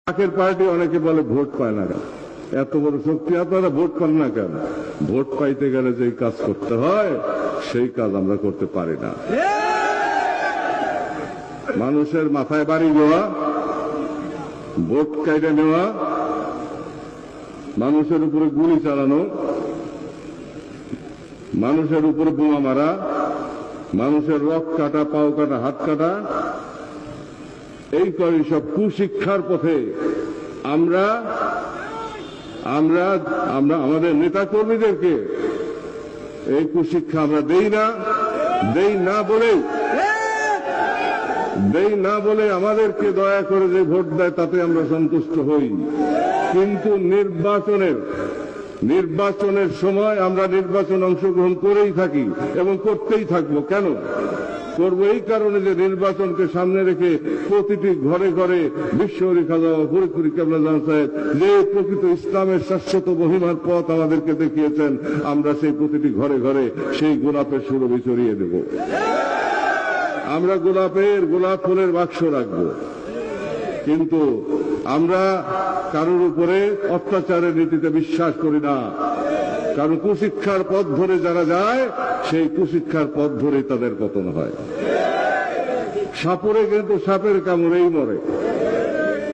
পাকের পার্টি অনেকে বলে ভোট পায় না কেন, এত বড় শক্তি আপনারা ভোট পান না কেন? ভোট পাইতে গেলে যে কাজ করতে হয় সেই কাজ আমরা করতে পারি না। মানুষের মাথায় বাড়ি দেওয়া, ভোট কাইটে নেওয়া, মানুষের উপরে গুলি চালানো, মানুষের উপরে বোমা মারা, মানুষের রক কাটা, পাও কাটা, হাত কাটা, এই করে সব কুশিক্ষার পথে আমরা আমরা আমরা আমাদের নেতা কর্মীদেরকে এই কুশিক্ষা আমরা দেই না বলে আমাদেরকে দয়া করে যে ভোট দেয় তাতে আমরা সন্তুষ্ট হই। কিন্তু নির্বাচনের সময় আমরা নির্বাচন অংশগ্রহণ করেই থাকি এবং করতেই থাকবো। কেন করবো? এই কারণে যে নির্বাচনকে সামনে রেখে প্রতিটি ঘরে ঘরে বিশ্বহরি খাজা ফরিদপুরি কেবলা জান সাহেব যে প্রকৃত ইসলামের শাশ্বত মহিমার পথ আমাদেরকে দেখিয়েছেন, আমরা সেই প্রতিটি ঘরে ঘরে সেই গোলাপের সুরভি ছড়িয়ে দেব। আমরা গোলাপ ফুলের বাক্স রাখবো, কিন্তু আমরা কারোর উপরে অত্যাচারের নীতিতে বিশ্বাস করি না। কারণ কুশিক্ষার পথ ধরে যারা যায় সেই কুশিক্ষার পথ ধরে তাদের পতন হয়। সাপরে কিন্তু সাপের কামড়েই মরে।